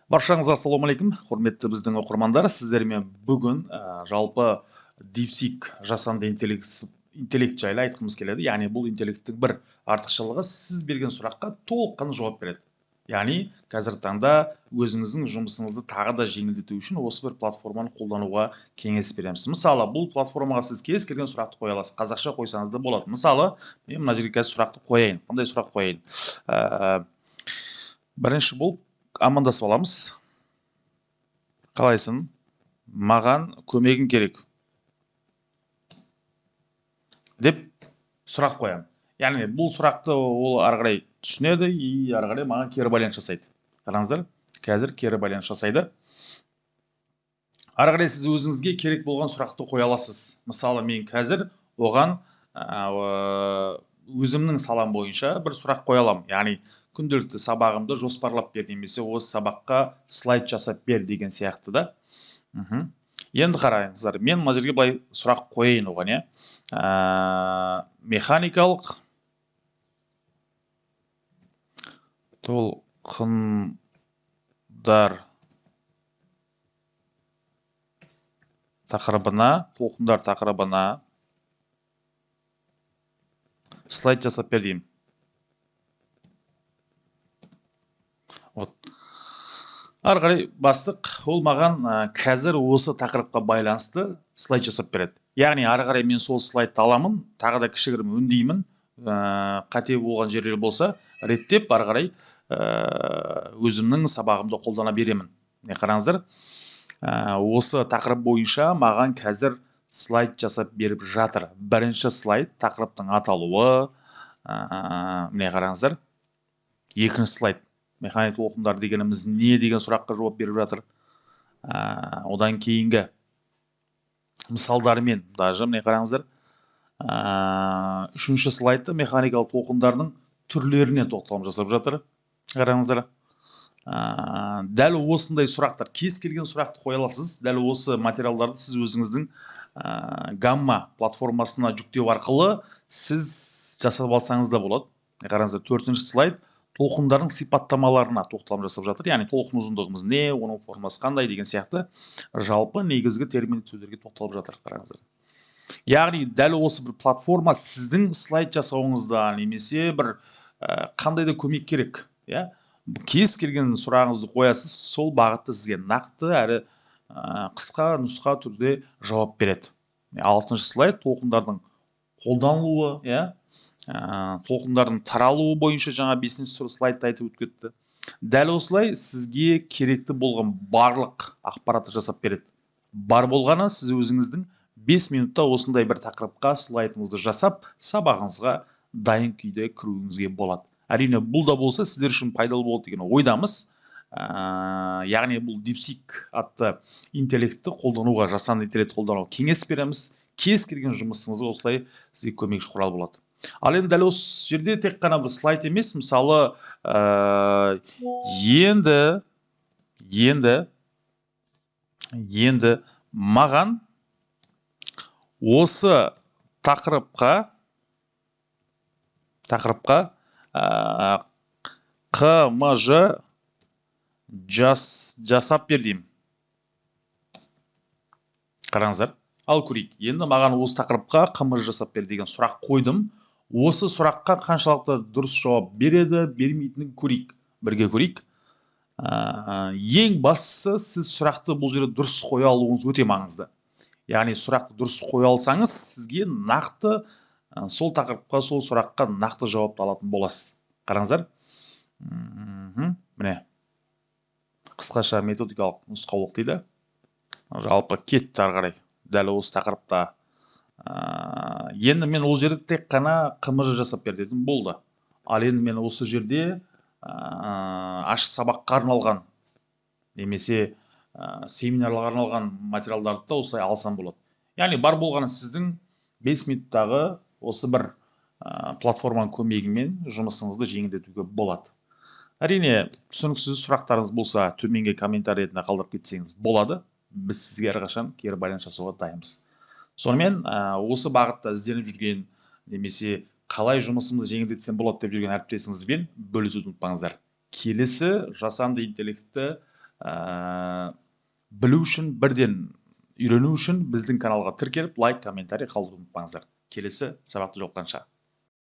Баршаңызға ассалаумағалейкум, құрметті біздің оқырмандар. Сіздермен бүгін жалпы DeepSeek жасанды интеллект жайлы айтқымыз келеді. Яғни бұл интеллекттің бір артықшылығы сіз берген сұраққа толыққанды жауап береді. Яғни қазіргі таңда өзіңіздің жұмысыңызды тағы да жеңілдету үшін осы бір платформаны қолдануға кеңес береміз. Мысалы, бұл платформаға сіз кез келген сұрақты қоя аласыз. Қазақша қойсаңыз да болады. Мысалы, мен мына жерге қазір сұрақты қояйын. Қандай сұрақ қояйын? Бірінші болып амандасып аламыз. Қалайсың? Маған көмегің керек деп сұрақ қоямын. Яғни бұл сұрақты ол ары қарай түсінеді и ары қарай маған кері байланыс жасайды. Қараңыздар, қазір кері байланыс жасайды. Ары қарай сіз өзіңізге керек болған сұрақты қоя аласыз. Мысалы, мен қазір оған өзімнің салам бойынша бір сұрақ қоя аламын. Яғни күнделікті сабағымды жоспарлап бер, немесе осы сабаққа слайд жасап бер деген сияқты да. Енді қараңыздар, мен мына жерге былай сұрақ қояйын оған, механикалық толқындар тақырыбына слайд жасап бер деймін. Ары қарай бастық, ол маған қазір осы тақырыпқа байланысты слайд жасап береді. Яғни ары қарай мен сол слайдты аламын, тағы да кішігірім өңдеймін, қате болған жерлер болса реттеп ары қарай өзімнің сабағымды қолдана беремін. Қараңыздар, осы тақырып бойынша маған қазір слайд жасап беріп жатыр. Бірінші слайд тақырыптың аталуы, міне қараңыздар. Екінші слайд механик толқындар дегеніміз не деген сұраққа жауап беріп жатыр. Одан кейінгі мысалдарымен даже міне қараңыздар. Үшінші слайдты механикалық толқындардың түрлеріне тоқталым жасап жатыр. Қараңыздар. Дәл осындай сұрақтар, кез келген сұрақты қоя аласыз. Дәл осы материалдарды сіз өзіңіздің гамма платформасына жүктеу арқылы сіз жасап алсаңыз да болады. Қараңыздар, төртінші слайд толқындардың сипаттамаларына тоқталым жасап жатыр. Яғни толқын ұзындығымыз не, оның формасы қандай деген сияқты жалпы негізгі термин сөздерге тоқталып жатыр. Қараңыздар. Яғни дәл осы бір платформа сіздің слайд жасауыңызда немесе бір қандай да көмек керек. Кез келген сұрағыңызды қоясыз, сол бағытты сізге нақты әрі қысқа нұсқа түрде жауап береді. Алтыншы слайд толқындардың қолданылуы, толқындардың таралуы бойынша жаңа 5-ші слайдты айтып өтіп кетті. Дәл осылай сізге керекті болған барлық ақпаратты жасап береді. Бар болғаны сіз өзіңіздің 5 минутта осындай бір тақырыпқа слайдыңызды жасап, сабағыңызға дайын күйде кіруіңізге болады. Әрине, бұл да болса сіздер үшін пайдалы болады деген ойдамыз. Яғни бұл DeepSeek атты интеллектті қолдануға, жасанды интеллект қолдануға кеңес береміз. Кез келген жұмысыңызға осылай сізге көмекші құрал болады. Ал енді дәл осы жерде тек қана бір слайд емес, мысалы, енді маған осы тақырыпқа QMJ жасап бер деймін. Қараңыздар, ал көрейік. Енді маған осы тақырыпқа QMJ жасап бер деген сұрақ қойдым. Осы сұраққа қаншалықты дұрыс жауап береді, бермейтінін көрейік. Бірге көрейік. Ең бастысы сіз сұрақты бұл жерде дұрыс қоя алуыңыз өте маңызды. Яғни сұрақты дұрыс қоя алсаңыз, сізге нақты сол тақырыпқа, сол сұраққа нақты жауапты алатын боласыз. Қараңыздар. Міне. Қысқаша методикалық нұсқаулық дейді. Жалпы кетті ары қарай. Дәл осы тақырыпта. Енді мен ол жерде тек қана QMJ жасап бер дедім, болды. Ал енді мен осы жерде ашық сабаққа арналған немесе семинарларға арналған материалдарды да осылай алсам болады. Яғни бар болғаны сіздің 5 минуттағы осы бір платформаның көмегімен жұмысыңызды жеңілдетуге болады. Әрине, түсініксіз сұрақтарыңыз болса, төменге комментарий ретінде қалдырып кетсеңіз болады. Біз сізге әрқашан кері байланыс жасауға дайынбыз. Сонымен, осы бағытта ізденіп жүрген немесе қалай жұмысымызды жеңілдетсем болады деп жүрген әріптесіңізбен бөлісуді ұмытпаңыздар. Келесі жасанды интеллектті білу үшін, бірден үйрену үшін біздің каналға тіркеліп лайк, комментарий қалдыруды ұмытпаңыздар. Келесі сабақта жолыққанша.